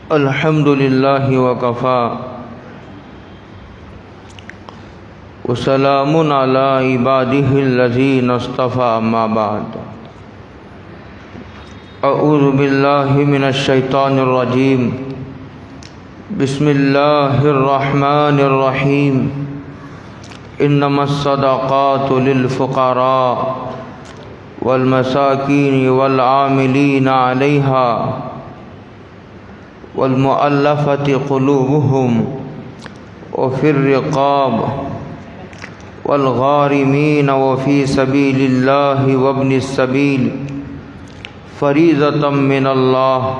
الحمد للہ وکفا وسلام علی عبادہ الذین اصطفى اما بعد اعوذ باللہ من الشیطان الرجیم بسم اللہ الرحمن الرحیم انما الصدقات للفقراء والمساکین والعاملین علیہا والمؤلفة قلوبهم وفي الرقاب والغارمین وفي سبیل اللہ وابن السبیل فریضة من اللہ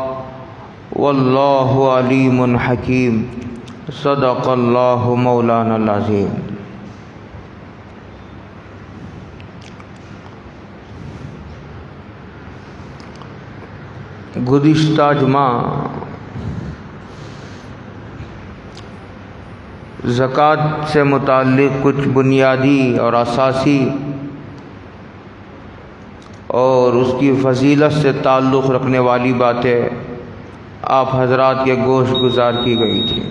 واللہ علیم حکیم صدق اللہ مولانا العظیم۔ گزشتہ جمعہ زکوٰۃ سے متعلق کچھ بنیادی اور اساسی اور اس کی فضیلت سے تعلق رکھنے والی باتیں آپ حضرات کے گوش گزار کی گئی تھی۔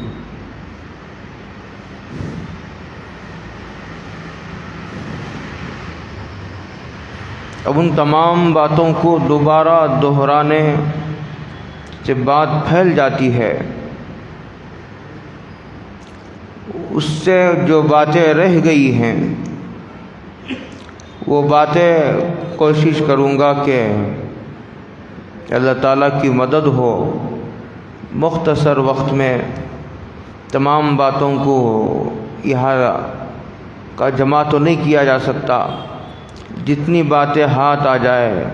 اب ان تمام باتوں کو دوبارہ دہرانے سے بات پھیل جاتی ہے، اس سے جو باتیں رہ گئی ہیں وہ باتیں کوشش کروں گا کہ اللہ تعالیٰ کی مدد ہو، مختصر وقت میں تمام باتوں کو یہاں کا جمع تو نہیں کیا جا سکتا، جتنی باتیں ہاتھ آ جائے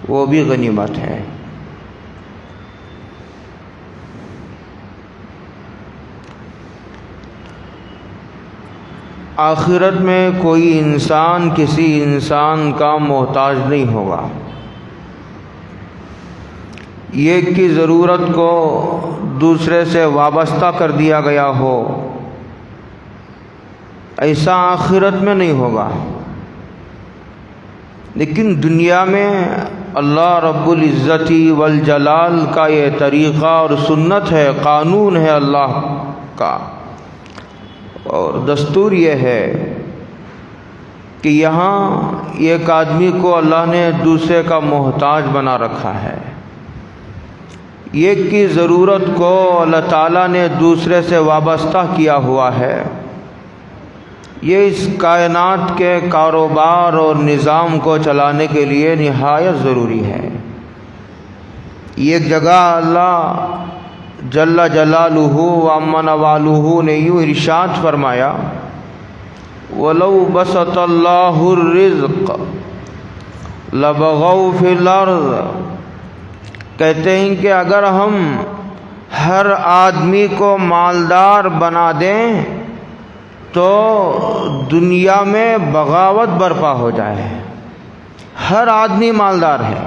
وہ بھی غنیمت ہے۔ آخرت میں کوئی انسان کسی انسان کا محتاج نہیں ہوگا۔ ایک کی ضرورت کو دوسرے سے وابستہ کر دیا گیا ہو، ایسا آخرت میں نہیں ہوگا۔ لیکن دنیا میں اللہ رب العزت والجلال کا یہ طریقہ اور سنت ہے، قانون ہے اللہ کا، اور دستور یہ ہے کہ یہاں ایک آدمی کو اللہ نے دوسرے کا محتاج بنا رکھا ہے، ایک کی ضرورت کو اللہ تعالیٰ نے دوسرے سے وابستہ کیا ہوا ہے۔ یہ اس کائنات کے کاروبار اور نظام کو چلانے کے لیے نہایت ضروری ہے۔ ایک جگہ اللہ جل جلالہ وعم نوالہ نے یوں ارشاد فرمایا، وَلَوْ بَسَطَ اللَّهُ الرِّزْقَ لَبَغَوْا فِي الْأَرْضِ، کہتے ہیں کہ اگر ہم ہر آدمی کو مالدار بنا دیں تو دنیا میں بغاوت برپا ہو جائے۔ ہر آدمی مالدار ہے،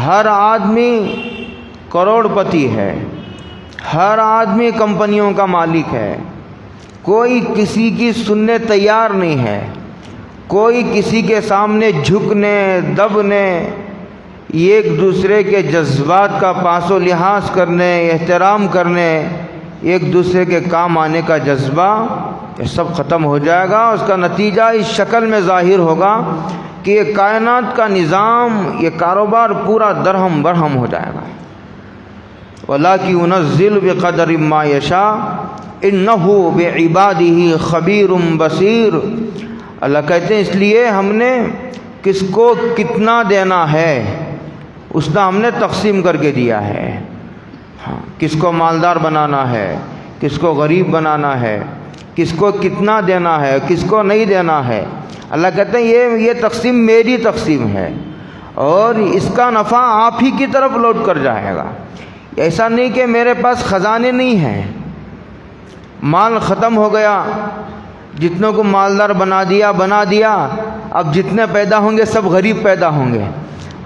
ہر آدمی کروڑ پتی ہے، ہر آدمی کمپنیوں کا مالک ہے، کوئی کسی کی سننے تیار نہیں ہے، کوئی کسی کے سامنے جھکنے دبنے، ایک دوسرے کے جذبات کا پاس و لحاظ کرنے، احترام کرنے، ایک دوسرے کے کام آنے کا جذبہ، یہ سب ختم ہو جائے گا۔ اس کا نتیجہ اس شکل میں ظاہر ہوگا کہ یہ کائنات کا نظام، یہ کاروبار پورا درہم برہم ہو جائے گا۔ وَلَٰكِنْ يُنَزِّلُ بِقَدْرٍ مَّا يَشَاءُ إِنَّهُ بِعِبَادِهِ خَبِيرٌ بَصِيرٌ۔ اللہ کہتے ہیں اس لیے ہم نے کس کو کتنا دینا ہے اس کا ہم نے تقسیم کر کے دیا ہے۔ کس کو مالدار بنانا ہے، کس کو غریب بنانا ہے، کس کو کتنا دینا ہے، کس کو نہیں دینا ہے۔ اللہ کہتے ہیں یہ تقسیم میری تقسیم ہے اور اس کا نفع آپ ہی کی طرف لوٹ کر جائے گا۔ ایسا نہیں کہ میرے پاس خزانے نہیں ہیں، مال ختم ہو گیا، جتنوں کو مالدار بنا دیا، اب جتنے پیدا ہوں گے سب غریب پیدا ہوں گے،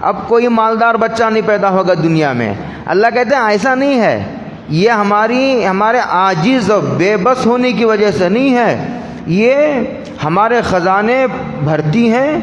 اب کوئی مالدار بچہ نہیں پیدا ہوگا دنیا میں۔ اللہ کہتے ہیں ایسا نہیں ہے، یہ ہمارے عاجز اور بے بس ہونے کی وجہ سے نہیں ہے، یہ ہمارے خزانے بھرتی ہیں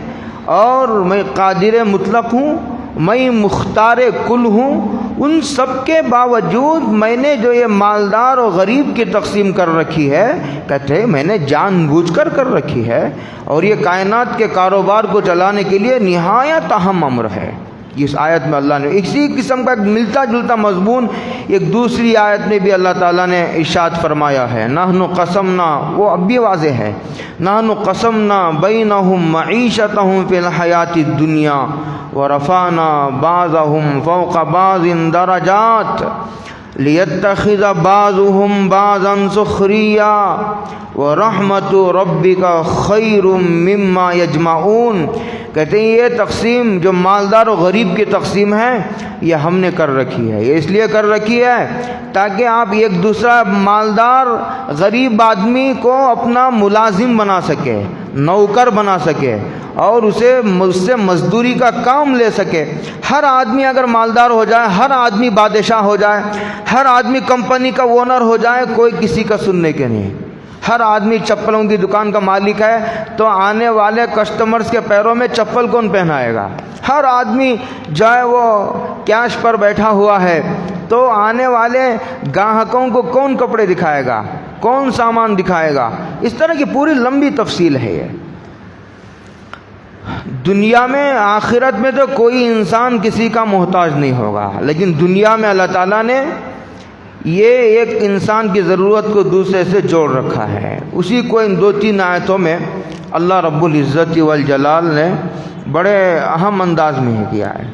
اور میں قادر مطلق ہوں، میں مختار کل ہوں، ان سب کے باوجود میں نے جو یہ مالدار اور غریب کی تقسیم کر رکھی ہے، کہتے ہیں میں نے جان بوجھ کر رکھی ہے، اور یہ کائنات کے کاروبار کو چلانے کے لیے نہایت اہم امر ہے۔ اس آیت میں اللہ نے اسی قسم کا ایک ملتا جلتا مضمون ایک دوسری آیت میں بھی اللہ تعالیٰ نے ارشاد فرمایا ہے، نحن قسمنا، وہ اب بھی واضح ہے، نحن قسمنا بینہم معیشتہم فی الحیات الدنیا ورفعنا بعضہم فوق بعض درجات لیتخذ بعضهم بعضا سخریا ورحمت ربک خیر مما یجمعون۔ کہتے ہیں یہ تقسیم جو مالدار و غریب کی تقسیم ہے یہ ہم نے کر رکھی ہے، یہ اس لیے کر رکھی ہے تاکہ آپ ایک دوسرا مالدار غریب آدمی کو اپنا ملازم بنا سکے، نوکر بنا سکے، اور اس سے مزدوری کا کام لے سکے۔ ہر آدمی اگر مالدار ہو جائے، ہر آدمی بادشاہ ہو جائے، ہر آدمی کمپنی کا اونر ہو جائے، کوئی کسی کا سننے کے نہیں۔ ہر آدمی چپلوں کی دکان کا مالک ہے تو آنے والے کسٹمرز کے پیروں میں چپل کون پہنائے گا؟ ہر آدمی جو ہے وہ کیش پر بیٹھا ہوا ہے تو آنے والے گاہکوں کو کون کپڑے دکھائے گا، کون سامان دکھائے گا؟ اس طرح کی پوری لمبی تفصیل ہے یہ۔ دنیا میں، آخرت میں تو کوئی انسان کسی کا محتاج نہیں ہوگا، لیکن دنیا میں اللہ تعالیٰ نے یہ ایک انسان کی ضرورت کو دوسرے سے جوڑ رکھا ہے۔ اسی کو ان 2-3 آیتوں میں اللہ رب العزت والجلال نے بڑے اہم انداز میں ہی کیا ہے۔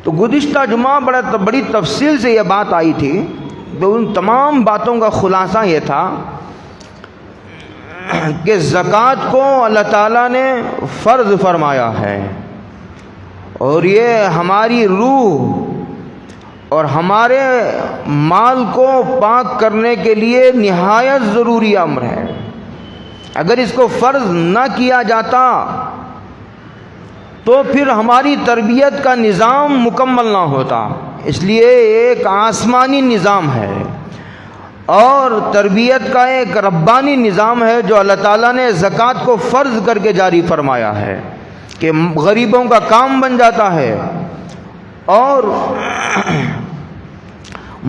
تو گزشتہ جمعہ بڑی تفصیل سے یہ بات آئی تھی، تو ان تمام باتوں کا خلاصہ یہ تھا کہ زکوٰۃ کو اللہ تعالیٰ نے فرض فرمایا ہے، اور یہ ہماری روح اور ہمارے مال کو پاک کرنے کے لیے نہایت ضروری امر ہے۔ اگر اس کو فرض نہ کیا جاتا تو پھر ہماری تربیت کا نظام مکمل نہ ہوتا۔ اس لیے ایک آسمانی نظام ہے اور تربیت کا ایک ربانی نظام ہے جو اللہ تعالیٰ نے زکوٰۃ کو فرض کر کے جاری فرمایا ہے کہ غریبوں کا کام بن جاتا ہے، اور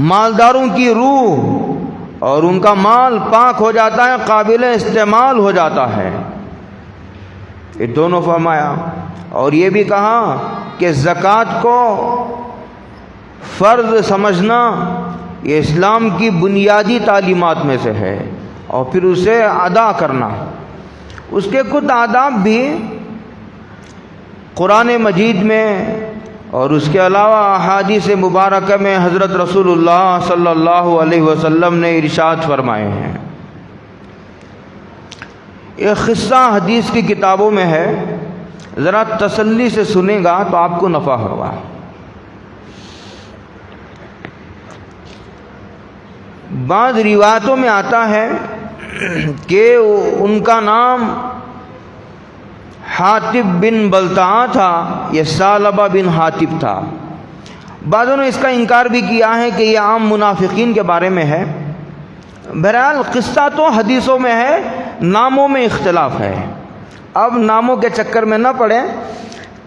مالداروں کی روح اور ان کا مال پاک ہو جاتا ہے، قابل استعمال ہو جاتا ہے۔ یہ دونوں فرمایا، اور یہ بھی کہا کہ زکوٰۃ کو فرض سمجھنا یہ اسلام کی بنیادی تعلیمات میں سے ہے، اور پھر اسے ادا کرنا۔ اس کے کچھ آداب بھی قرآن مجید میں اور اس کے علاوہ احادیث مبارکہ میں حضرت رسول اللہ صلی اللہ علیہ وسلم نے ارشاد فرمائے ہیں۔ ایک قصہ حدیث کی کتابوں میں ہے، ذرا تسلی سے سنیں گا تو آپ کو نفع ہوگا۔ بعض روایتوں میں آتا ہے کہ ان کا نام حاطب بن بلتعہ تھا، یہ ثعلبہ بن حاطب تھا۔ بعضوں نے اس کا انکار بھی کیا ہے کہ یہ عام منافقین کے بارے میں ہے۔ بہرحال قصہ تو حدیثوں میں ہے، ناموں میں اختلاف ہے۔ اب ناموں کے چکر میں نہ پڑیں،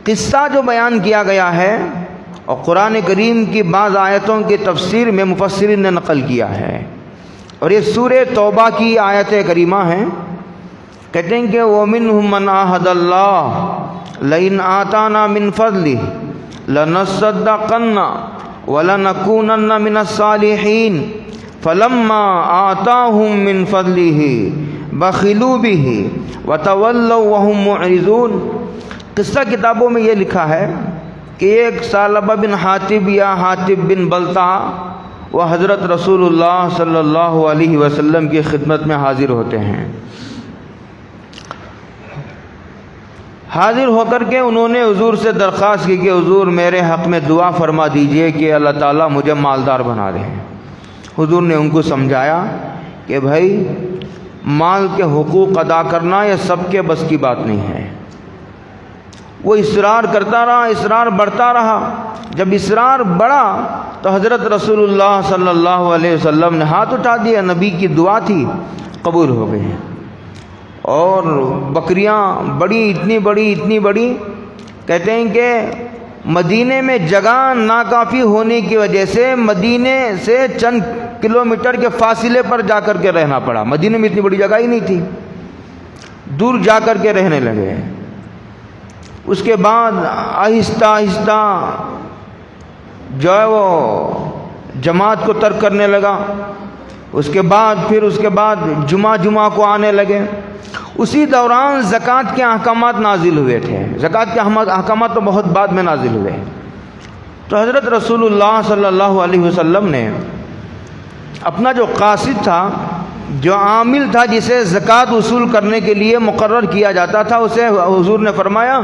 قصہ جو بیان کیا گیا ہے اور قرآن کریم کی بعض آیتوں کی تفسیر میں مفسرین نے نقل کیا ہے، اور یہ سورہ توبہ کی آیت کریمہ ہیں۔ کہتے ہیں کہ وَمِنْهُمْ مَنْ عَاهَدَ اللَّهُ لَئِنْ آتَانَا مِنْ فَضْلِهِ لَنَصَّدَّقَنَّ وَلَنَكُونَنَّ مِنَ الصَّالِحِينَ فَلَمَّا آتَاهُمْ مِنْ فَضْلِهِ بَخِلُوا بِهِ وَتَوَلَّوْا وَهُمْ مُعْرِضُونَ۔ قصہ کتابوں میں یہ لکھا ہے کہ ایک ثعلبہ بن حاطب یا حاطب بن بلتعہ وہ حضرت رسول اللہ صلی اللہ علیہ وسلم کی خدمت میں حاضر ہوتے ہیں۔ حاضر ہو کر کے انہوں نے حضور سے درخواست کی کہ حضور میرے حق میں دعا فرما دیجئے کہ اللہ تعالیٰ مجھے مالدار بنا دے۔ حضور نے ان کو سمجھایا کہ بھائی مال کے حقوق ادا کرنا یہ سب کے بس کی بات نہیں ہے۔ وہ اصرار کرتا رہا، اصرار بڑھتا رہا۔ جب اصرار بڑھا تو حضرت رسول اللہ صلی اللہ علیہ وسلم نے ہاتھ اٹھا دیا، نبی کی دعا تھی، قبول ہو گئی، اور بکریاں بڑی اتنی بڑی. کہتے ہیں کہ مدینے میں جگہ ناکافی ہونے کی وجہ سے مدینے سے چند کلومیٹر کے فاصلے پر جا کر کے رہنا پڑا. مدینے میں اتنی بڑی جگہ ہی نہیں تھی، دور جا کر کے رہنے لگے. اس کے بعد آہستہ آہستہ جو ہے وہ جماعت کو ترک کرنے لگا. اس کے بعد جمعہ کو آنے لگے. اسی دوران زکوٰۃ کے احکامات نازل ہوئے تھے. زکوٰۃ کے احکامات تو بہت بعد میں نازل ہوئے. تو حضرت رسول اللہ صلی اللہ علیہ وسلم نے اپنا جو قاصد تھا، جو عامل تھا جسے زکوٰۃ وصول کرنے کے لیے مقرر کیا جاتا تھا، اسے حضور نے فرمایا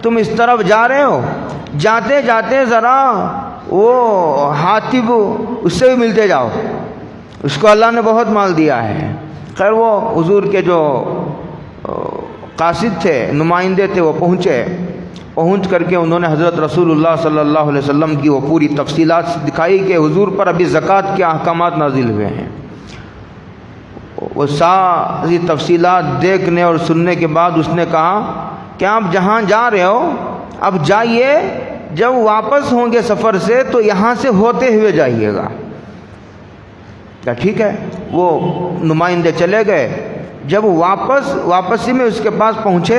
تم اس طرف جا رہے ہو، جاتے جاتے ذرا وہ حاطب اس سے بھی ملتے جاؤ، اس کو اللہ نے بہت مال دیا ہے. خیر وہ حضور کے جو قاصد تھے، نمائندے تھے، وہ پہنچ کر کے انہوں نے حضرت رسول اللہ صلی اللہ علیہ وسلم کی وہ پوری تفصیلات دکھائی کہ حضور پر ابھی زکوٰۃ کے احکامات نازل ہوئے ہیں. وہ ساری تفصیلات دیکھنے اور سننے کے بعد اس نے کہا کہ آپ جہاں جا رہے ہو اب جائیے، جب واپس ہوں گے سفر سے تو یہاں سے ہوتے ہوئے جائیے گا. کیا ٹھیک ہے. وہ نمائندے چلے گئے. جب واپسی میں اس کے پاس پہنچے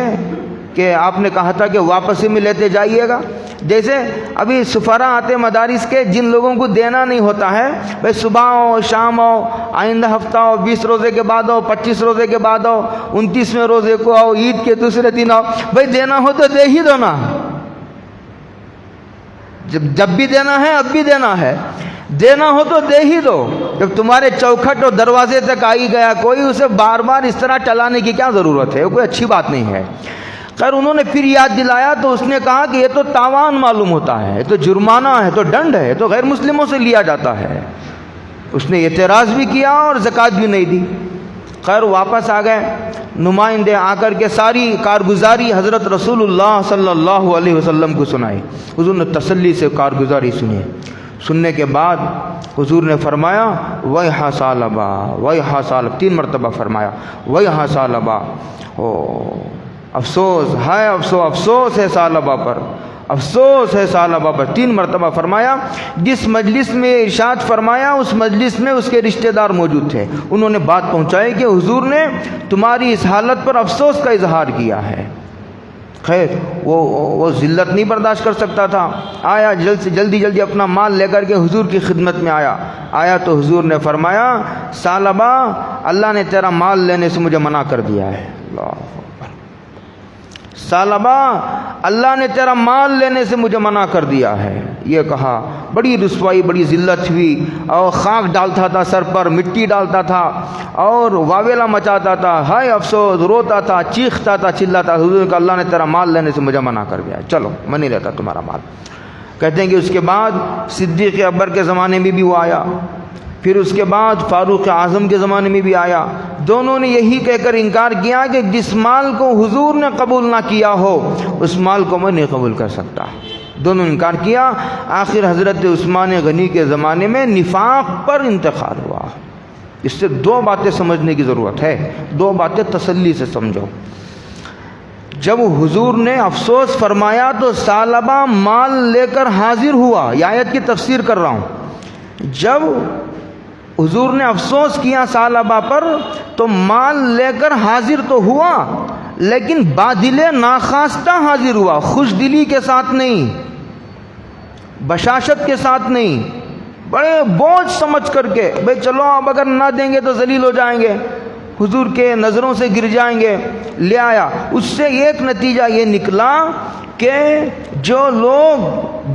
کہ آپ نے کہا تھا کہ واپسی میں لیتے جائیے گا. جیسے ابھی سفراء آتے مدارس کے، جن لوگوں کو دینا نہیں ہوتا ہے، بھائی صبح ہو شام ہو، آئندہ ہفتہ ہو، 20 روزے کے بعد ہو، 25 روزے کے بعد ہو، 29ویں روزے کو آؤ، عید کے دوسرے دن آؤ، بھائی دینا ہو تو دے ہی دو نا. جب بھی دینا ہے اب بھی دینا ہے، دینا ہو تو دے ہی دو. جب تمہارے چوکھٹ اور دروازے تک آئی گیا کوئی، اسے بار بار اس طرح ٹلانے کی کیا ضرورت ہے؟ کوئی اچھی بات نہیں ہے. خیر انہوں نے پھر یاد دلایا تو اس نے کہا کہ یہ تو تاوان معلوم ہوتا ہے، تو جرمانہ ہے، تو ڈنڈ ہے، تو غیر مسلموں سے لیا جاتا ہے. اس نے اعتراض بھی کیا اور زکوٰۃ بھی نہیں دی. خیر واپس آ گئے. نمائندے آ کر کے ساری کارگزاری حضرت رسول اللہ صلی اللہ علیہ وسلم کو سنائی. حضور نے تسلی سے کارگزاری سنی. سننے کے بعد حضور نے فرمایا وَيْحَ ثَعْلَبَا وَيْحَ ثَعْلَبَا، 3 مرتبہ فرمایا وَيْحَ ثَعْلَبَا. افسوس ہے، افسوس ہے ثعلبہ پر، افسوس ہے ثعلبہ پر. 3 مرتبہ فرمایا. جس مجلس میں ارشاد فرمایا اس مجلس میں اس کے رشتہ دار موجود تھے. انہوں نے بات پہنچائی کہ حضور نے تمہاری اس حالت پر افسوس کا اظہار کیا ہے. خیر وہ ذلت نہیں برداشت کر سکتا تھا. آیا جلدی اپنا مال لے کر کے حضور کی خدمت میں آیا تو حضور نے فرمایا ثعلبہ، اللہ نے تیرا مال لینے سے مجھے منع کر دیا ہے. ثعلبہ، اللہ نے تیرا مال لینے سے مجھے منع کر دیا ہے. یہ کہا. بڑی رسوائی، بڑی ذلت ہوئی، اور خاک ڈالتا تھا سر پر، مٹی ڈالتا تھا اور واویلا مچاتا تھا. ہائے افسوس، روتا تھا، چیختا تھا، چلاتا. حضور کہ اللہ نے تیرا مال لینے سے مجھے منع کر دیا ہے، چلو میں نہیں لیتا تمہارا مال. کہتے ہیں کہ اس کے بعد صدیق اکبر کے زمانے میں بھی وہ آیا، پھر اس کے بعد فاروق اعظم کے زمانے میں بھی آیا. دونوں نے یہی کہہ کر انکار کیا کہ جس مال کو حضور نے قبول نہ کیا ہو اس مال کو میں نہیں قبول کر سکتا. دونوں نے انکار کیا. آخر حضرت عثمان غنی کے زمانے میں نفاق پر انتقال ہوا. اس سے 2 باتیں سمجھنے کی ضرورت ہے، 2 باتیں تسلی سے سمجھو. جب حضور نے افسوس فرمایا تو ثعلبہ مال لے کر حاضر ہوا. یہ آیت کی تفسیر کر رہا ہوں. جب حضور نے افسوس کیا ثعلبہ پر تو مال لے کر حاضر تو ہوا، لیکن بادل ناخواستہ حاضر ہوا، خوش دلی کے ساتھ نہیں، بشاشت کے ساتھ نہیں، بڑے بوجھ سمجھ کر کے بھئی چلو اب اگر نہ دیں گے تو ذلیل ہو جائیں گے، حضور کے نظروں سے گر جائیں گے. لے آیا. اس سے ایک نتیجہ یہ نکلا کہ جو لوگ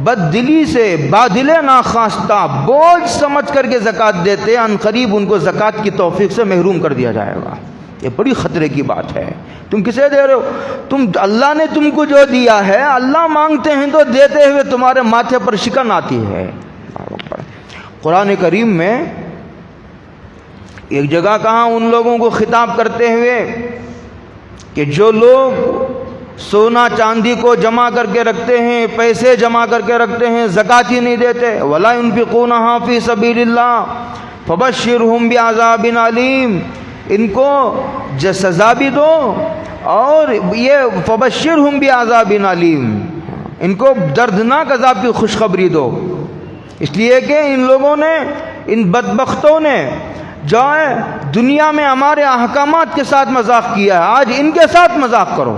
بددلی سے بادل ناخواستہ بوجھ سمجھ کر کے زکوٰۃ دیتے، ان قریب ان کو زکوٰۃ کی توفیق سے محروم کر دیا جائے گا. یہ بڑی خطرے کی بات ہے. تم کسے دے رہے ہو؟ اللہ نے تم کو جو دیا ہے، اللہ مانگتے ہیں تو دیتے ہوئے تمہارے ماتھے پر شکن آتی ہے. قرآن کریم میں ایک جگہ کہاں ان لوگوں کو خطاب کرتے ہوئے کہ جو لوگ سونا چاندی کو جمع کر کے رکھتے ہیں، پیسے جمع کر کے رکھتے ہیں، زکوٰۃ ہی نہیں دیتے، وَلَا يُنْفِقُونَهَا فِي سَبِيلِ اللَّهِ فَبَشِّرْهُمْ بِعَذَابٍ عَلِيمٍ، ان کو سزا بھی دو، اور یہ فبشرہم بعذاب علیم، ان کو دردناک عذاب کی خوشخبری دو، اس لیے کہ ان لوگوں نے، ان بدبختوں نے جو ہے دنیا میں ہمارے احکامات کے ساتھ مذاق کیا ہے، آج ان کے ساتھ مذاق کرو۔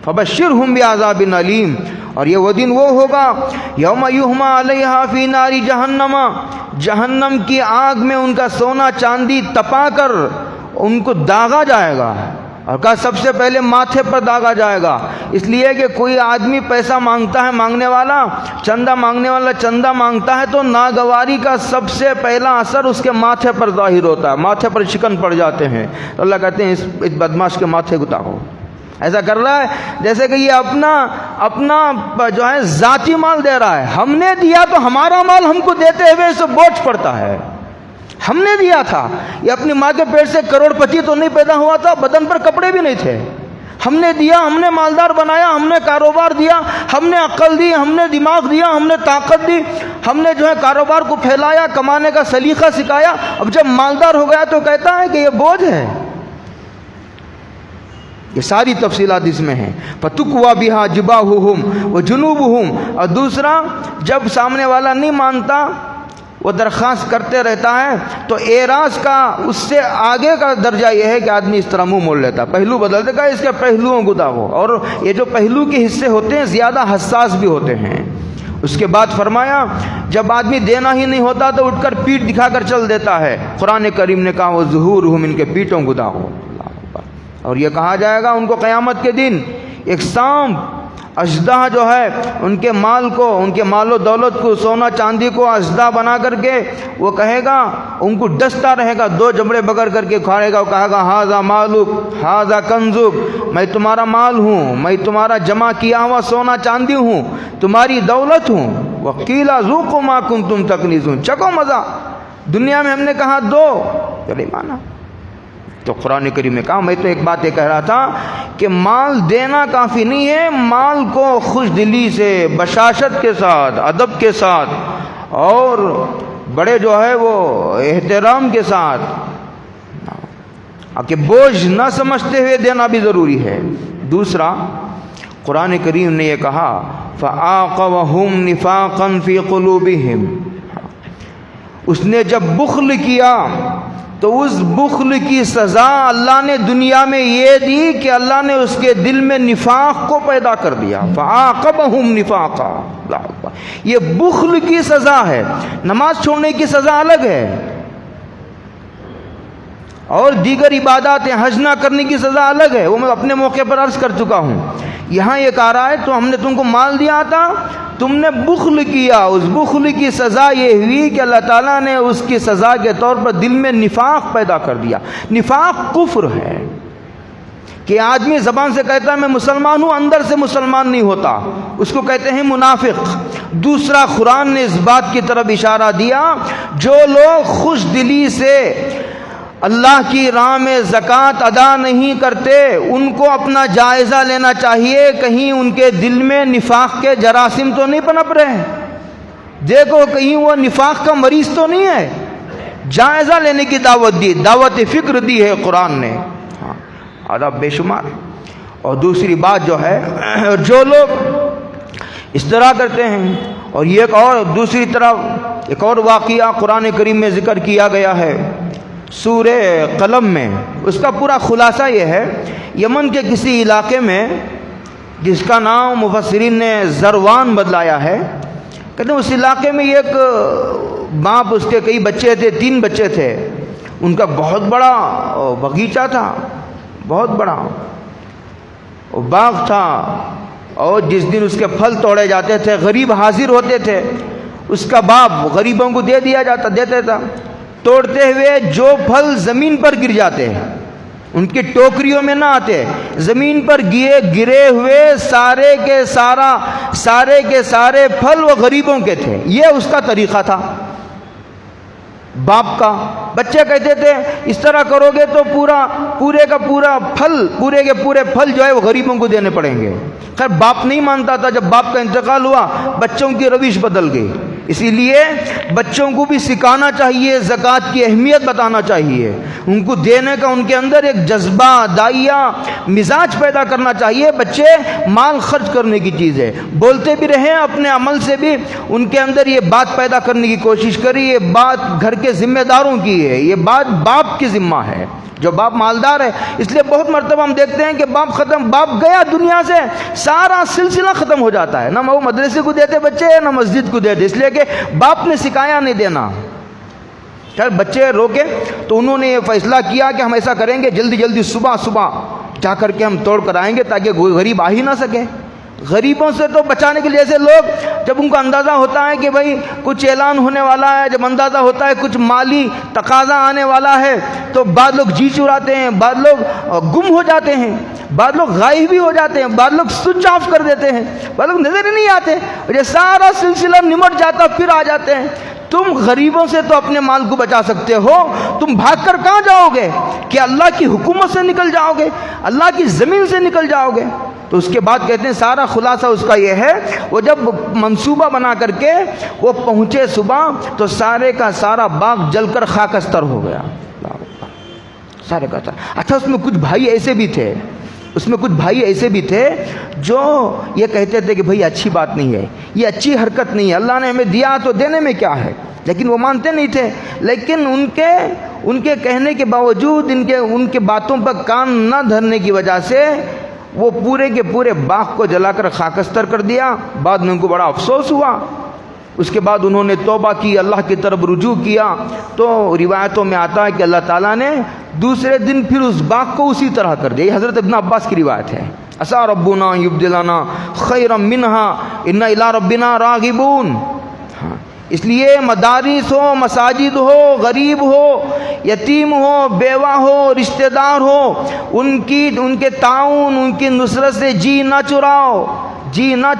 فبشرہم بعذاب علیم، اور یہ وہ دن وہ ہوگا یوم یحمى علیہا فی نار جہنم، جہنم کی آگ میں ان کا سونا چاندی تپا کر ان کو داغا جائے گا، اور کہا سب سے پہلے ماتھے پر داغا جائے گا، اس لیے کہ کوئی آدمی پیسہ مانگتا ہے، مانگنے والا چندہ مانگنے والا چندہ مانگتا ہے، تو ناگواری کا سب سے پہلا اثر اس کے ماتھے پر ظاہر ہوتا ہے، ماتھے پر شکن پڑ جاتے ہیں، تو اللہ کہتے ہیں اس بدماش کے ماتھے کو داغو۔ ایسا کر رہا ہے جیسے کہ یہ اپنا جو ہے ذاتی مال دے رہا ہے، ہم نے دیا تو ہمارا مال ہم کو دیتے ہوئے اسے بوجھ پڑتا ہے، ہم نے دیا تھا، یہ اپنی ماں کے پیٹ سے کروڑ پتی تو نہیں پیدا ہوا تھا، بدن پر کپڑے بھی نہیں تھے، ہم نے دیا، ہم نے مالدار بنایا، ہم نے کاروبار دیا، ہم نے عقل دی، ہم نے دماغ دیا، ہم نے طاقت دی، ہم نے جو ہے کاروبار کو پھیلایا، کمانے کا سلیقہ سکھایا، اب جب مالدار ہو گیا تو کہتا ہے کہ یہ بوجھ ہے۔ یہ ساری تفصیلات اس میں ہیں۔ فَتُقْوَى بِهَا جِبَاهُهُمْ وَجُنُوبُهُمْ، اور دوسرا جب سامنے والا نہیں مانتا، وہ درخواست کرتے رہتا ہے، تو اعراض کا اس سے آگے کا درجہ یہ ہے کہ آدمی اس طرح منہ موڑ لیتا، پہلو بدل دے گا، اس کے پہلوؤں کو داغو، اور یہ جو پہلو کے حصے ہوتے ہیں زیادہ حساس بھی ہوتے ہیں۔ اس کے بعد فرمایا جب آدمی دینا ہی نہیں ہوتا تو اٹھ کر پیٹ دکھا کر چل دیتا ہے، قرآن کریم نے کہا وَظُهُورُهُمْ، ان کے پیٹوں کو داغو، اور یہ کہا جائے گا ان کو قیامت کے دن ایک سانپ اژدہا جو ہے ان کے مال کو، ان کے مال و دولت کو، سونا چاندی کو اژدہا بنا کر کے وہ کہے گا، ان کو ڈستا رہے گا، دو جبڑے بکر کر کے کھاڑے گا، وہ کہے گا ھذا مالک ھذا کنزک، میں تمہارا مال ہوں، میں تمہارا جمع کیا ہوا سونا چاندی ہوں، تمہاری دولت ہوں۔ وقیل ذوقوا ما کنتم تکنزون، چکو مزہ، دنیا میں ہم نے کہا دو تو نہیں مانا، تو قرآن کریم نے کہا، میں تو ایک بات یہ کہہ رہا تھا کہ مال دینا کافی نہیں ہے، مال کو خوش دلی سے، بشاشت کے ساتھ، ادب کے ساتھ، اور بڑے جو ہے وہ احترام کے ساتھ، کہ بوجھ نہ سمجھتے ہوئے دینا بھی ضروری ہے۔ دوسرا قرآن کریم نے یہ کہا فَآقَوَهُمْ نِفَاقًا فِي قُلُوبِهِمْ، اس نے جب بخل کیا تو اس بخل کی سزا اللہ نے دنیا میں یہ دی کہ اللہ نے اس کے دل میں نفاق کو پیدا کر دیا۔ فَعَاقَبَهُمْ نِفَاقًا، اللہ اکبر، یہ بخل کی سزا ہے، نماز چھوڑنے کی سزا الگ ہے، اور دیگر عبادات حج نہ کرنے کی سزا الگ ہے، وہ میں اپنے موقع پر عرض کر چکا ہوں۔ یہاں یہ کہہ رہا ہے تو ہم نے تم کو مال دیا تھا، تم نے بخل کیا، اس بخل کی سزا یہ ہوئی کہ اللہ تعالیٰ نے اس کی سزا کے طور پر دل میں نفاق پیدا کر دیا۔ نفاق کفر ہے کہ آدمی زبان سے کہتا ہے میں مسلمان ہوں، اندر سے مسلمان نہیں ہوتا، اس کو کہتے ہیں منافق۔ دوسرا قرآن نے اس بات کی طرف اشارہ دیا، جو لوگ خوش دلی سے اللہ کی راہ میں زکوٰۃ ادا نہیں کرتے، ان کو اپنا جائزہ لینا چاہیے، کہیں ان کے دل میں نفاق کے جراثیم تو نہیں پنپ رہے، دیکھو کہیں وہ نفاق کا مریض تو نہیں ہے، جائزہ لینے کی دعوت دی، دعوت فکر دی ہے قرآن نے، آداب بے شمار۔ اور دوسری بات جو ہے، جو لوگ اس طرح کرتے ہیں، اور یہ ایک اور دوسری طرف ایک اور واقعہ قرآن کریم میں ذکر کیا گیا ہے سورہ قلم میں، اس کا پورا خلاصہ یہ ہے، یمن کے کسی علاقے میں جس کا نام مفسرین نے زروان بدلایا ہے، کہتے ہیں اس علاقے میں ایک باپ، اس کے کئی بچے تھے، 3 بچے تھے، ان کا بہت بڑا باغیچہ تھا، بہت بڑا باغ تھا، اور جس دن اس کے پھل توڑے جاتے تھے غریب حاضر ہوتے تھے، اس کا باپ غریبوں کو دیتا تھا، توڑتے ہوئے جو پھل زمین پر گر جاتے ہیں، ان کی ٹوکریوں میں نہ آتے، زمین پر گرے ہوئے سارے کے سارے پھل وہ غریبوں کے تھے، یہ اس کا طریقہ تھا باپ کا۔ بچے کہتے تھے اس طرح کرو گے تو پورے کے پورے پھل جو ہے وہ غریبوں کو دینے پڑیں گے۔ خیر باپ نہیں مانتا تھا، جب باپ کا انتقال ہوا بچوں کی روش بدل گئی، اسی لیے بچوں کو بھی سکھانا چاہیے، زکوٰۃ کی اہمیت بتانا چاہیے، ان کو دینے کا ان کے اندر ایک جذبہ، دائیا مزاج پیدا کرنا چاہیے۔ بچے مال خرچ کرنے کی چیز ہے، بولتے بھی رہیں، اپنے عمل سے بھی ان کے اندر یہ بات پیدا کرنے کی کوشش کریں۔ یہ بات گھر کے ذمہ داروں کی ہے، یہ بات باپ کی ذمہ ہے، جو باپ مالدار ہے۔ اس لیے بہت مرتبہ ہم دیکھتے ہیں کہ باپ گیا دنیا سے، سارا سلسلہ ختم ہو جاتا ہے، نہ وہ مدرسے کو دیتے بچے، نہ مسجد کو دیتے، اس لیے کہ باپ نے سکھایا نہیں دینا۔ چل بچے روکے تو انہوں نے یہ فیصلہ کیا کہ ہم ایسا کریں گے، جلدی جلدی صبح جا کر کے ہم توڑ کر آئیں گے تاکہ کوئی غریب آ ہی نہ سکے۔ غریبوں سے تو بچانے کے لیے ایسے لوگ، جب ان کو اندازہ ہوتا ہے کہ بھائی کچھ اعلان ہونے والا ہے، جب اندازہ ہوتا ہے کچھ مالی تقاضا آنے والا ہے، تو بعض لوگ جی چراتے ہیں، بعض لوگ گم ہو جاتے ہیں، بعض لوگ غائب بھی ہو جاتے ہیں، بعض لوگ سوئچ آف کر دیتے ہیں، بعض لوگ نظر ہی نہیں آتے، اور یہ سارا سلسلہ نمٹ جاتا، پھر آ جاتے ہیں۔ تم غریبوں سے تو اپنے مال کو بچا سکتے ہو، تم بھاگ کر کہاں جاؤ گے؟ کہ اللہ کی حکومت سے نکل جاؤ گے، اللہ کی زمین سے نکل جاؤ گے؟ تو اس کے بعد کہتے ہیں سارا خلاصہ اس کا یہ ہے، وہ جب منصوبہ بنا کر کے وہ پہنچے صبح، تو سارے کا سارا باغ جل کر خاکستر ہو گیا، سارے کا سارا۔ اچھا اس میں کچھ بھائی ایسے بھی تھے جو یہ کہتے تھے کہ بھائی اچھی بات نہیں ہے، یہ اچھی حرکت نہیں ہے، اللہ نے ہمیں دیا تو دینے میں کیا ہے، لیکن وہ مانتے نہیں تھے۔ لیکن ان کے کہنے کے باوجود، ان کے باتوں پر کان نہ دھرنے کی وجہ سے وہ پورے کے پورے باغ کو جلا کر خاکستر کر دیا۔ بعد میں ان کو بڑا افسوس ہوا۔ اس کے بعد انہوں نے توبہ کی، اللہ کی طرف رجوع کیا، تو روایتوں میں آتا ہے کہ اللہ تعالیٰ نے دوسرے دن پھر اس باغ کو اسی طرح کر دیا۔ یہ حضرت ابن عباس کی روایت ہے، عسیٰ ربنا یبدلنا خیرا منہا انا الی ربنا راغبون۔ اس لیے مدارس ہو، مساجد ہو، غریب ہو، یتیم ہو، بیوہ ہو، رشتہ دار ہو، ان کے تعاون، ان کی نصرت سے جی نہ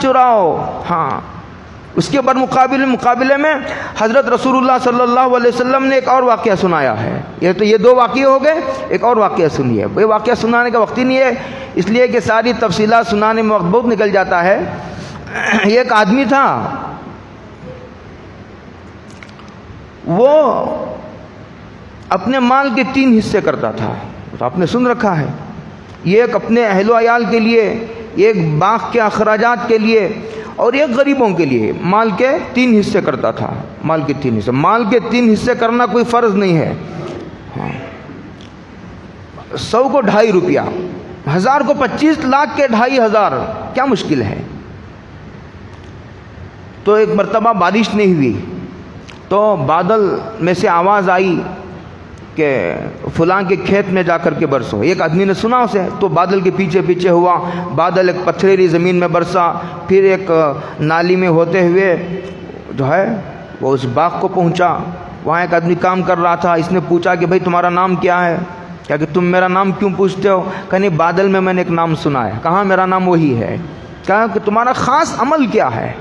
چراؤ۔ ہاں، اس کے بعد مقابلے میں حضرت رسول اللہ صلی اللہ علیہ وسلم نے ایک اور واقعہ سنایا ہے۔ یہ دو واقعے ہو گئے، ایک اور واقعہ سنیے۔ یہ واقعہ سنانے کا وقت ہی نہیں ہے، اس لیے کہ ساری تفصیلات سنانے میں وقت بہت نکل جاتا ہے۔ ایک آدمی تھا، وہ اپنے مال کے 3 حصے کرتا تھا، آپ نے سن رکھا ہے، ایک اپنے اہل و عیال کے لیے، ایک باغ کے اخراجات کے لیے، اور ایک غریبوں کے لیے۔ مال کے 3 حصے کرتا تھا، مال کے 3 حصے۔ مال کے 3 حصے کرنا کوئی فرض نہیں ہے۔ 100 کو 2.5 روپیہ، 1000 کو 25 لاکھ کے 2.5 کیا مشکل ہے؟ تو ایک مرتبہ بارش نہیں ہوئی، تو بادل میں سے آواز آئی کہ فلاں کے کھیت میں جا کر کے برسو۔ ایک آدمی نے سنا اسے، تو بادل کے پیچھے پیچھے ہوا، بادل ایک پتھریلی زمین میں برسا، پھر ایک نالی میں ہوتے ہوئے جو ہے وہ اس باغ کو پہنچا۔ وہاں ایک آدمی کام کر رہا تھا، اس نے پوچھا کہ بھائی تمہارا نام کیا ہے؟ کیا کہ تم میرا نام کیوں پوچھتے ہو؟ کہ نہیں، بادل میں نے ایک نام سنا ہے۔ کہاں؟ میرا نام وہی ہے۔ کہا کہ تمہارا خاص عمل کیا ہے؟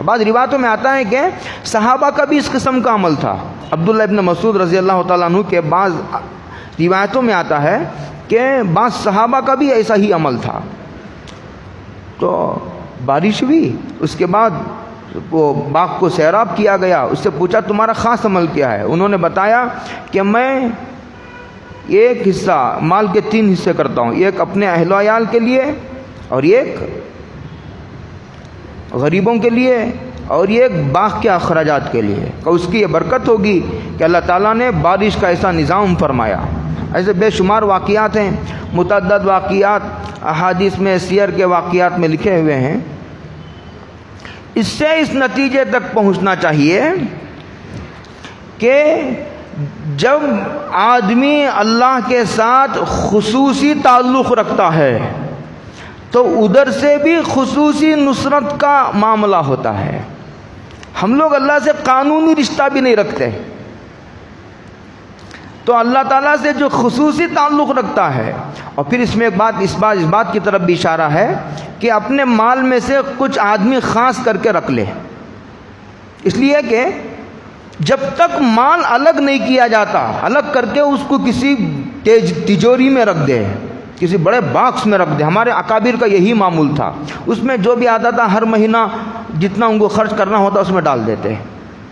بعض روایتوں میں آتا ہے کہ صحابہ کا بھی اس قسم کا عمل تھا۔ عبداللہ ابن مسعود رضی اللہ تعالیٰ عنہ کے بعض روایتوں میں آتا ہے کہ بعض صحابہ کا بھی ایسا ہی عمل تھا۔ تو بارش ہوئی، اس کے بعد وہ باغ کو سیراب کیا گیا، اس سے پوچھا تمہارا خاص عمل کیا ہے؟ انہوں نے بتایا کہ میں ایک حصہ مال کے 3 حصے کرتا ہوں، ایک اپنے اہل و عیال کے لیے، اور ایک غریبوں کے لیے، اور ایک باغ کے اخراجات کے لیے۔ کہ اس کی یہ برکت ہوگی کہ اللہ تعالیٰ نے بارش کا ایسا نظام فرمایا۔ ایسے بے شمار واقعات ہیں، متعدد واقعات احادیث میں، سیر کے واقعات میں لکھے ہوئے ہیں۔ اس سے اس نتیجے تک پہنچنا چاہیے کہ جب آدمی اللہ کے ساتھ خصوصی تعلق رکھتا ہے تو ادھر سے بھی خصوصی نصرت کا معاملہ ہوتا ہے۔ ہم لوگ اللہ سے قانونی رشتہ بھی نہیں رکھتے، تو اللہ تعالیٰ سے جو خصوصی تعلق رکھتا ہے، اور پھر اس میں اس بات کی طرف بھی اشارہ ہے کہ اپنے مال میں سے کچھ آدمی خاص کر کے رکھ لے، اس لیے کہ جب تک مال الگ نہیں کیا جاتا، الگ کر کے اس کو کسی تجوری میں رکھ دے، کسی بڑے باکس میں رکھ دے۔ ہمارے اکابر کا یہی معمول تھا، اس میں جو بھی آتا تھا ہر مہینہ جتنا ان کو خرچ کرنا ہوتا اس میں ڈال دیتے،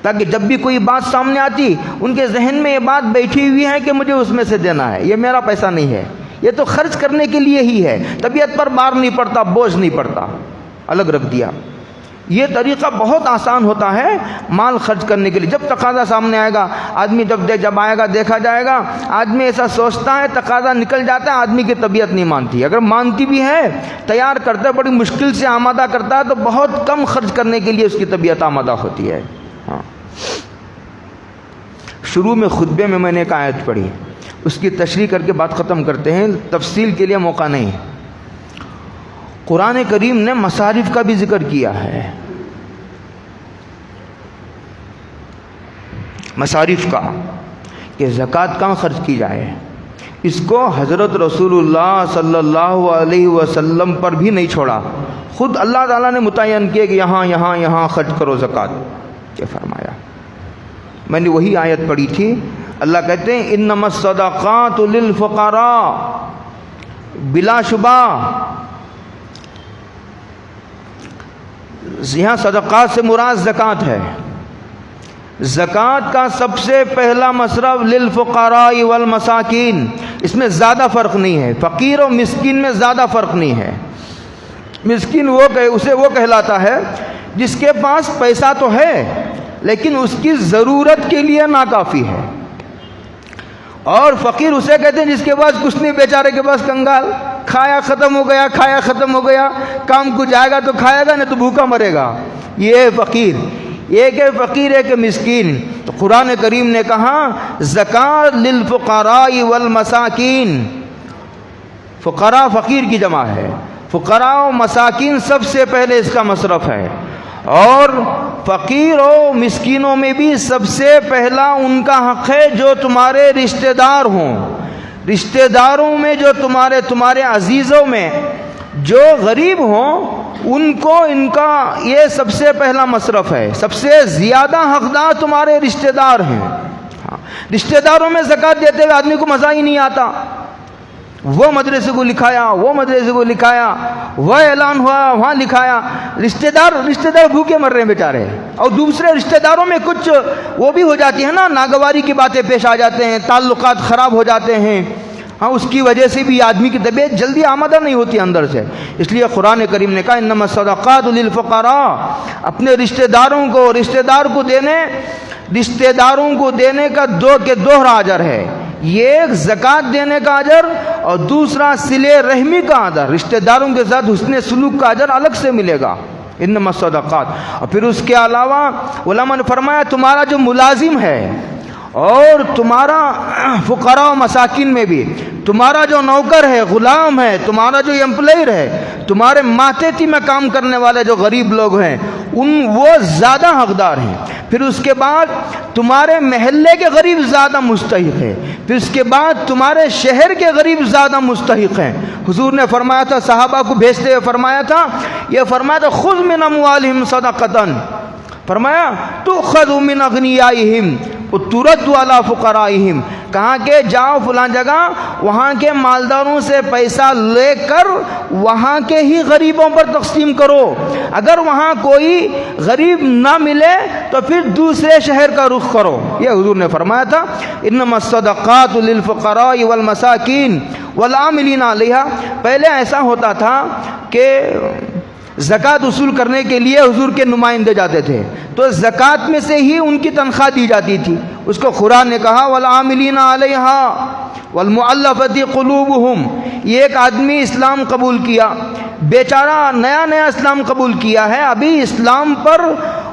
تاکہ جب بھی کوئی بات سامنے آتی ان کے ذہن میں یہ بات بیٹھی ہوئی ہے کہ مجھے اس میں سے دینا ہے، یہ میرا پیسہ نہیں ہے، یہ تو خرچ کرنے کے لیے ہی ہے، طبیعت پر بار نہیں پڑتا، بوجھ نہیں پڑتا، الگ رکھ دیا۔ یہ طریقہ بہت آسان ہوتا ہے مال خرچ کرنے کے لیے۔ جب تقاضا سامنے آئے گا آدمی جب آئے گا دیکھا جائے گا، آدمی ایسا سوچتا ہے، تقاضا نکل جاتا ہے، آدمی کی طبیعت نہیں مانتی، اگر مانتی بھی ہے تیار کرتا ہے، بڑی مشکل سے آمادہ کرتا ہے تو بہت کم خرچ کرنے کے لیے اس کی طبیعت آمادہ ہوتی ہے۔ ہاں، شروع میں خطبے میں نے ایک آیت پڑھی، اس کی تشریح کر کے بات ختم کرتے ہیں، تفصیل کے لیے موقع نہیں۔ قرآن کریم نے مصارف کا بھی ذکر کیا ہے، مصارف کا، کہ زکوٰۃ کہاں خرچ کی جائے۔ اس کو حضرت رسول اللہ صلی اللہ علیہ وسلم پر بھی نہیں چھوڑا، خود اللہ تعالیٰ نے متعین کیا کہ یہاں یہاں یہاں خرچ کرو زکوٰۃ، کیا فرمایا۔ میں نے وہی آیت پڑھی تھی، اللہ کہتے ہیں انما الصدقات للفقراء، بلا شبہ یہاں صدقات سے مراد زکوٰۃ ہے۔ زکوٰۃ کا سب سے پہلا مصرف للفقراء والمساکین، اس میں زیادہ فرق نہیں ہے، فقیر اور مسکین میں زیادہ فرق نہیں ہے۔ مسکین اسے وہ کہلاتا ہے جس کے پاس پیسہ تو ہے لیکن اس کی ضرورت کے لیے ناکافی ہے، اور فقیر اسے کہتے ہیں جس کے پاس کچھ نہیں، بیچارے کے پاس کنگال، کھایا ختم ہو گیا، کھایا ختم ہو گیا، کام کو جائے گا تو کھائے گا نہیں تو بھوکا مرے گا، یہ ہے فقیر۔ ایک ہے فقیر، ایک ہے مسکین۔ تو قرآن کریم نے کہا زکوٰۃ للفقراء والمساکین، فقراء فقیر کی جمع ہے، فقراء و مساکین سب سے پہلے اس کا مصرف ہے، اور فقیر و مسکینوں میں بھی سب سے پہلا ان کا حق ہے جو تمہارے رشتہ دار ہوں، رشتہ داروں میں جو تمہارے عزیزوں میں جو غریب ہوں ان کو ان کا یہ سب سے پہلا مصرف ہے۔ سب سے زیادہ حقدار تمہارے رشتہ دار ہیں۔ رشتہ داروں میں زکوٰۃ دیتے ہوئے آدمی کو مزہ ہی نہیں آتا، وہ مدرسے کو لکھایا، وہ مدرسے کو لکھایا، وہ اعلان ہوا وہاں لکھایا، رشتہ دار بھوکے مر رہے ہیں بیچارے، اور دوسرے رشتہ داروں میں کچھ وہ بھی ہو جاتی ہے نا، ناگواری کی باتیں پیش آ جاتے ہیں، تعلقات خراب ہو جاتے ہیں، ہاں اس کی وجہ سے بھی آدمی کی طبیعت جلدی آمادہ نہیں ہوتی اندر سے۔ اس لیے قرآن کریم نے کہا انما الصدقات للفقراء، اپنے رشتہ داروں کو دینے کا دوہرا اجر ہے، یہ ایک زکوٰۃ دینے کا اجر اور دوسرا صلہ رحمی کا اجر، رشتہ داروں کے ساتھ حسن سلوک کا اجر الگ سے ملے گا، انما الصدقات۔ اور پھر اس کے علاوہ علماء نے فرمایا تمہارا جو ملازم ہے اور تمہارا فقراء و مساکین میں بھی تمہارا جو نوکر ہے، غلام ہے، تمہارا جو امپلائر ہے، تمہارے ماتحتی میں کام کرنے والے جو غریب لوگ ہیں وہ زیادہ حقدار ہیں۔ پھر اس کے بعد تمہارے محلے کے غریب زیادہ مستحق ہے، پھر اس کے بعد تمہارے شہر کے غریب زیادہ مستحق ہیں۔ حضور نے فرمایا تھا، صحابہ کو بھیجتے ہوئے فرمایا تھا خذ من اموالہم صدقۃ، فرمایا تؤخذ من اغنیائہم وترد علی فقرائہم، کہا کہ جاؤ فلاں جگہ وہاں کے مالداروں سے پیسہ لے کر وہاں کے ہی غریبوں پر تقسیم کرو، اگر وہاں کوئی غریب نہ ملے تو پھر دوسرے شہر کا رخ کرو، یہ حضور نے فرمایا تھا۔ انما الصدقات للفقراء والمساکین والعاملین علیہا۔ پہلے ایسا ہوتا تھا کہ زکوٰۃ وصول کرنے کے لیے حضور کے نمائندے جاتے تھے تو زکوٰۃ میں سے ہی ان کی تنخواہ دی جاتی تھی، اس کو قرآن نے کہا والعاملین علیہا والمؤلفۃ قلوبہم۔ یہ ایک آدمی اسلام قبول کیا، بیچارہ نیا اسلام قبول کیا ہے، ابھی اسلام پر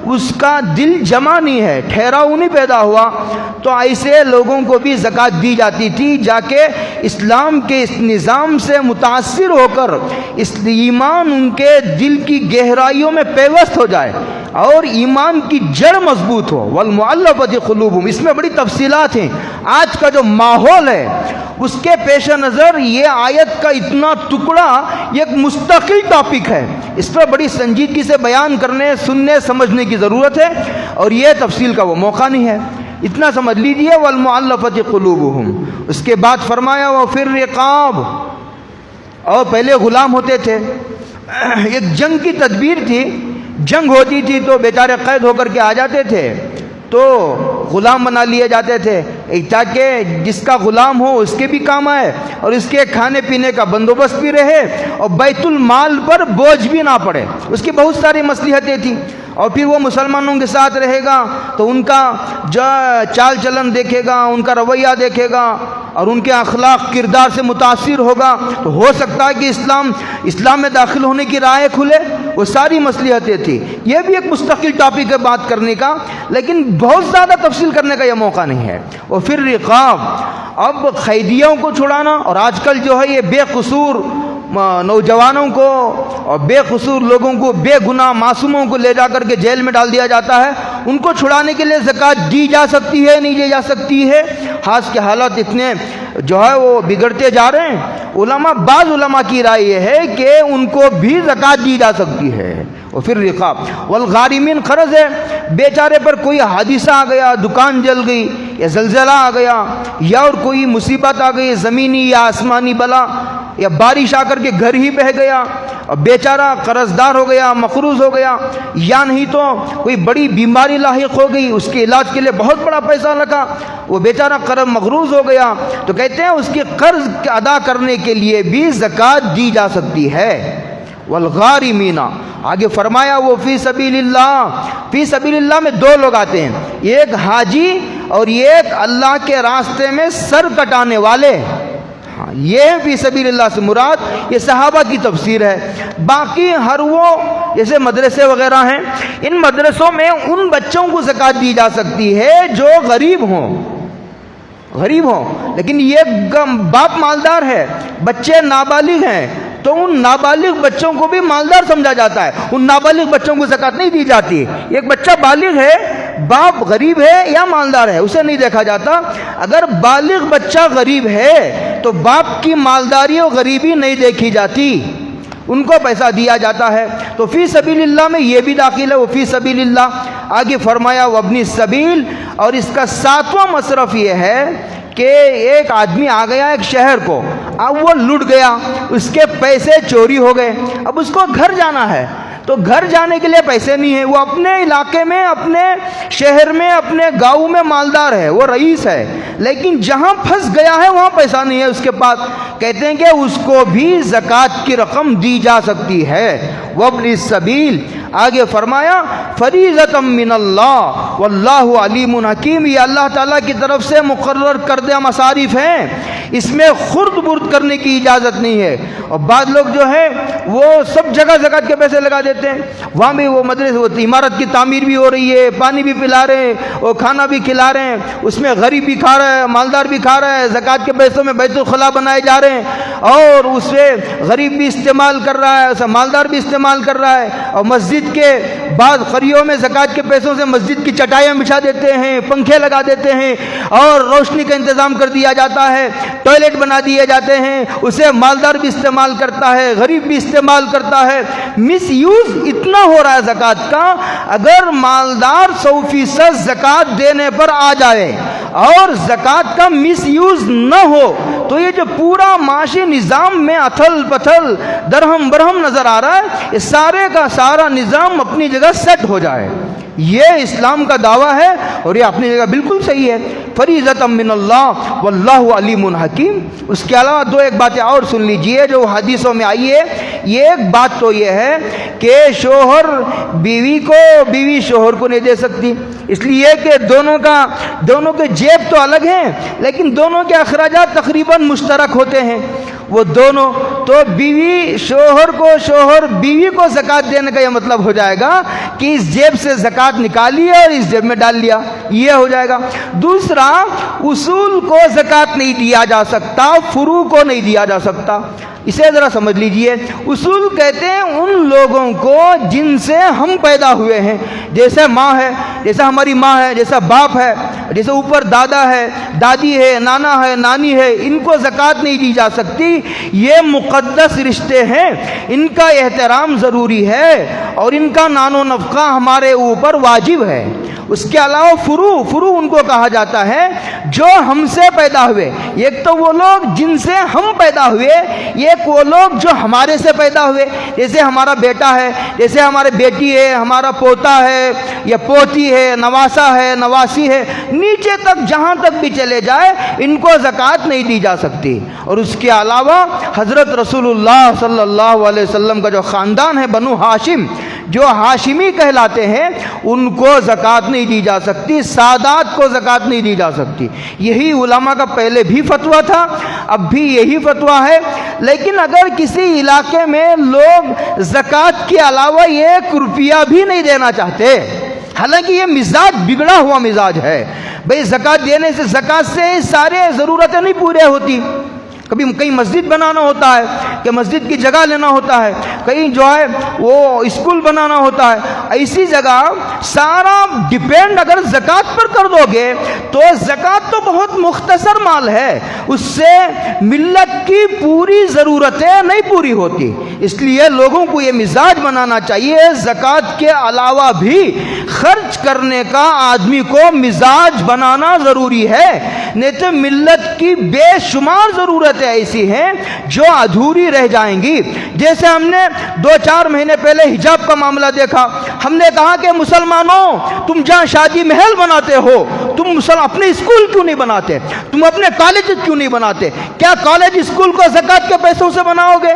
اس کا دل جمع نہیں ہے، ٹھہراؤ نہیں پیدا ہوا، تو ایسے لوگوں کو بھی زکوٰۃ دی جاتی تھی، جا کے اسلام کے اس نظام سے متاثر ہو کر اس ایمان ان کے دل کی گہرائیوں میں پیوست ہو جائے اور ایمان کی جڑ مضبوط ہو۔ والمؤلفۃ قلوبہم، اس میں بڑی تفصیلات ہیں۔ آج کا جو ماحول ہے اس کے پیش نظر یہ آیت کا اتنا ٹکڑا یہ ایک مستقل ٹاپک ہے، اس پر بڑی سنجیدگی سے بیان کرنے، سننے، سمجھنے کی ضرورت ہے، اور یہ تفصیل کا وہ موقع نہیں ہے، اتنا سمجھ لیجئے والمؤلفۃ قلوبہم۔ اس کے بعد فرمایا وفی الرقاب، اور پہلے غلام ہوتے تھے، ایک جنگ کی تدبیر تھی، جنگ ہوتی تھی تو بیچارے قید ہو کر کے آ جاتے تھے، تو غلام بنا لیے جاتے تھے تاکہ جس کا غلام ہو اس کے بھی کام آئے اور اس کے کھانے پینے کا بندوبست بھی رہے اور بیت المال پر بوجھ بھی نہ پڑے. اس کی بہت ساری مصلحتیں تھیں. اور پھر وہ مسلمانوں کے ساتھ رہے گا تو ان کا جو چال چلن دیکھے گا, ان کا رویہ دیکھے گا اور ان کے اخلاق کردار سے متاثر ہوگا, تو ہو سکتا ہے کہ اسلام میں داخل ہونے کی راہیں کھلے. وہ ساری مصلحتیں تھیں. یہ بھی ایک مستقل ٹاپک ہے بات کرنے کا, لیکن بہت زیادہ تفصیل کرنے کا یہ موقع نہیں ہے. اور پھر رقاب, اب قیدیوں کو چھڑانا, اور آج کل جو ہے یہ بے قصور نوجوانوں کو اور بے قصور لوگوں کو, بے گناہ معصوموں کو لے جا کر کے جیل میں ڈال دیا جاتا ہے. ان کو چھڑانے کے لیے زکوٰۃ دی جا سکتی ہے, نہیں دی جا سکتی ہے. آج کے حالات اتنے جو ہے وہ بگڑتے جا رہے ہیں. بعض علماء کی رائے یہ ہے کہ ان کو بھی زکوٰۃ دی جا سکتی ہے. اور پھر رقاب والغارمین, قرض ہے, بیچارے پر کوئی حادثہ آ گیا, دکان جل گئی یا زلزلہ آ گیا یا اور کوئی مصیبت آ گئی, زمینی یا آسمانی بلا, یا بارش آ کر کے گھر ہی بہہ گیا اور بیچارہ قرض دار ہو گیا, مقروض ہو گیا, یا نہیں تو کوئی بڑی بیماری لاحق ہو گئی, اس کے علاج کے لیے بہت بڑا پیسہ لگا, وہ بیچارہ قرض مقروض ہو گیا, تو کہتے ہیں اس کے قرض ادا کرنے کے لیے بھی زکوٰۃ دی جا سکتی ہے. والغارمین, آگے فرمایا وہ فی سبیل اللہ. فی سبیل اللہ میں دو لوگ آتے ہیں, ایک حاجی اور ایک اللہ کے راستے میں سر کٹانے والے. یہ فی سبیل اللہ سے مراد یہ صحابہ کی تفسیر ہے. باقی ہر وہ جیسے مدرسے وغیرہ ہیں, ان مدرسوں میں ان بچوں کو زکوٰۃ دی جا سکتی ہے جو غریب ہوں, لیکن یہ باپ مالدار ہے, بچے نابالغ ہیں, تو ان نابالغ بچوں کو بھی مالدار سمجھا جاتا ہے. ان نابالغ بچوں کو زکوٰۃ نہیں دی جاتی. ایک بچہ بالغ ہے, باپ غریب ہے یا مالدار ہے, اسے نہیں دیکھا جاتا. اگر بالغ بچہ غریب ہے تو باپ کی مالداری اور غریبی نہیں دیکھی جاتی, ان کو پیسہ دیا جاتا ہے. تو فی سبیل اللہ میں یہ بھی داخل ہے, وہ فی سبیل اللہ. آگے فرمایا وابن السبیل, اور اس کا 7واں مصرف یہ ہے کہ ایک آدمی آ گیا ایک شہر کو, اب وہ لٹ گیا, اس کے پیسے چوری ہو گئے, اب اس کو گھر جانا ہے, تو گھر جانے کے لیے پیسے نہیں ہیں. وہ اپنے علاقے میں, اپنے شہر میں, اپنے گاؤں میں مالدار ہے, وہ رئیس ہے, لیکن جہاں پھنس گیا ہے وہاں پیسہ نہیں ہے اس کے پاس. کہتے ہیں کہ اس کو بھی زکوٰۃ کی رقم دی جا سکتی ہے. وابن السبیل, آگے فرمایا فریضۃ من اللہ واللہ علیم حکیم. یہ اللہ تعالیٰ کی طرف سے مقرر کردہ مصارف ہیں, اس میں خرد برد کرنے کی اجازت نہیں ہے. اور بعض لوگ جو ہے وہ سب جگہ زکوٰۃ کے پیسے لگا دیتے ہیں. وہاں بھی وہ مدرسے, وہ عمارت کی تعمیر بھی ہو رہی ہے, پانی بھی پلا رہے ہیں, اور کھانا بھی کھلا رہے ہیں, اس میں غریب بھی کھا رہا ہے, مالدار بھی کھا رہا ہے, زکوٰۃ کے پیسوں میں بیت الخلاء بنائے جا رہے ہیں, اور اس سے غریب بھی استعمال کر رہا ہے, اسے مالدار بھی استعمال کر رہا ہے. اور مسجد کے بعض قریوں میں زکوٰۃ کے پیسوں سے مسجد کی چٹائیاں بچھا دیتے ہیں, پنکھے لگا دیتے ہیں, اور روشنی کا انتظام کر دیا جاتا ہے, ٹوائلٹ بنا دیے جاتے ہیں, اسے مالدار بھی استعمال کرتا ہے, غریب بھی استعمال کرتا ہے. مس یوز اتنا ہو رہا ہے زکوٰۃ کا. اگر مالدار 100% زکوٰۃ دینے پر آ جائے اور زکوٰۃ کا مس یوز نہ ہو, تو یہ جو پورا معاشی نظام میں اتھل پتھل درہم برہم نظر آ رہا ہے, یہ سارے کا سارا نظام اپنی جگہ سیٹ ہو جائے. یہ اسلام کا دعویٰ ہے اور یہ اپنی جگہ بالکل صحیح ہے. فریضۃ من اللہ واللہ علیم حکیم. اس کے علاوہ دو ایک باتیں اور سن لیجئے جو حدیثوں میں آئی ہے. یہ ایک بات تو یہ ہے کہ شوہر بیوی کو, بیوی شوہر کو نہیں دے سکتی, اس لیے کہ دونوں کے جیب تو الگ ہیں, لیکن دونوں کے اخراجات تقریباً مشترک ہوتے ہیں. وہ دونوں, تو بیوی شوہر کو, شوہر بیوی کو زکوٰۃ دینے کا یہ مطلب ہو جائے گا کہ اس جیب سے زکوٰۃ نکالی اور اس جیب میں ڈال لیا, یہ ہو جائے گا. دوسرا, اصول کو زکوٰۃ نہیں دیا جا سکتا, فروع کو نہیں دیا جا سکتا. اسے ذرا سمجھ لیجئے. اصول کہتے ہیں ان لوگوں کو جن سے ہم پیدا ہوئے ہیں, جیسے ماں ہے, جیسا ہماری ماں ہے, جیسا باپ ہے, جیسے اوپر دادا ہے, دادی ہے, نانا ہے, نانی ہے, ان کو زکوٰۃ نہیں دی جا سکتی. یہ مقدس رشتے ہیں, ان کا احترام ضروری ہے اور ان کا نان و نفقہ ہمارے اوپر واجب ہے. اس کے علاوہ فرو ان کو کہا جاتا ہے جو ہم سے پیدا ہوئے. ایک تو وہ لوگ جن سے ہم پیدا ہوئے، ایک وہ لوگ جو ہمارے سے پیدا ہوئے. جیسے ہمارا بیٹا ہے، جیسے ہمارے بیٹی ہے، ہمارا پوتا ہے یا پوتی ہے، نواسا ہے، نواسی ہے، نیچے تک جہاں تک بھی چلے جائے ان کو زکوٰۃ نہیں دی جا سکتی. اور اس کے علاوہ حضرت رسول اللہ صلی اللہ علیہ وسلم کا جو خاندان ہے بنو ہاشم، جو ہاشمی کہلاتے ہیں، ان کو زکوٰۃ نہیں دی جا سکتی، سادات کو زکوٰۃ نہیں دی جا سکتی. یہی علماء کا پہلے بھی فتویٰ تھا، اب بھی یہی فتویٰ ہے. لیکن اگر کسی علاقے میں لوگ زکوٰۃ کے علاوہ 1 روپیہ بھی نہیں دینا چاہتے، حالانکہ یہ مزاج بگڑا ہوا مزاج ہے، بھئی زکوٰۃ دینے سے، زکوٰۃ سے سارے ضرورتیں نہیں پورے ہوتی. کبھی کہیں مسجد بنانا ہوتا ہے کہ مسجد کی جگہ لینا ہوتا ہے، کہیں جو ہے وہ اسکول بنانا ہوتا ہے. ایسی جگہ سارا ڈیپینڈ اگر زکوٰۃ پر کر دو گے تو زکوٰۃ تو بہت مختصر مال ہے، اس سے ملت کی پوری ضرورتیں نہیں پوری ہوتی. اس لیے لوگوں کو یہ مزاج بنانا چاہیے زکوٰۃ کے علاوہ بھی خرچ کرنے کا آدمی کو مزاج بنانا ضروری ہے، نہیں تو ملت کی بے شمار ضرورتیں ایسی ہیں جو ادھوری رہ جائیں گی. جیسے ہم نے 2-4 مہینے پہلے حجاب کا معاملہ دیکھا. ہم نے کہا کہ مسلمانوں، تم جہاں شادی محل بناتے ہو، تم اپنے اسکول کیوں نہیں بناتے؟ تم اپنے کالج کیوں نہیں بناتے؟ کیا کالج اسکول کو زکوٰۃ کے پیسوں سے بناؤ گے؟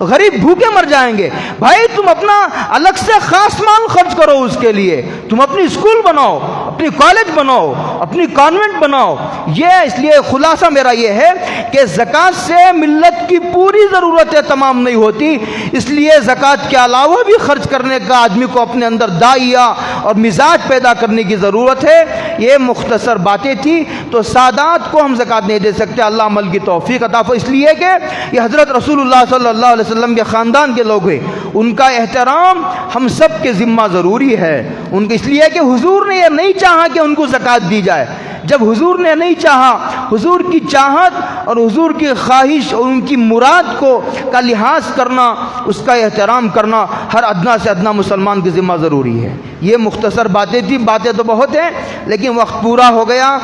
غریب بھوکے مر جائیں گے. بھائی تم اپنا الگ سے خاص مال خرچ کرو اس کے لیے، تم اپنی اسکول بناؤ، اپنی کالج بناؤ، اپنی کانوینٹ بناؤ. یہ اس لیے خلاصہ میرا یہ ہے کہ زکوٰۃ سے ملت کی پوری ضرورتیں تمام نہیں ہوتی، اس لیے زکوٰۃ کے علاوہ بھی خرچ کرنے کا آدمی کو اپنے اندر داعیہ اور مزاج پیدا کرنے کی ضرورت ہے. یہ مختصر باتیں تھی. تو سادات کو ہم زکوٰۃ نہیں دے سکتے، اللہ عمل کی توفیق عطا فرمائے. اس لیے کہ یہ حضرت رسول اللہ صلی اللہ علیہ وسلم کے خاندان کے لوگ ہیں، ان کا احترام ہم سب کے ذمہ ضروری ہے. ان کے اس لیے کہ حضور نے یہ نہیں چاہا کہ ان کو زکوٰۃ دی جائے. جب حضور نے نہیں چاہا، حضور کی چاہت اور حضور کی خواہش اور ان کی مراد کا لحاظ کرنا، اس کا احترام کرنا ہر ادنا سے ادنا مسلمان کی ذمہ ضروری ہے. یہ مختصر باتیں تھیں، باتیں تو بہت ہیں لیکن وقت پورا ہو گیا.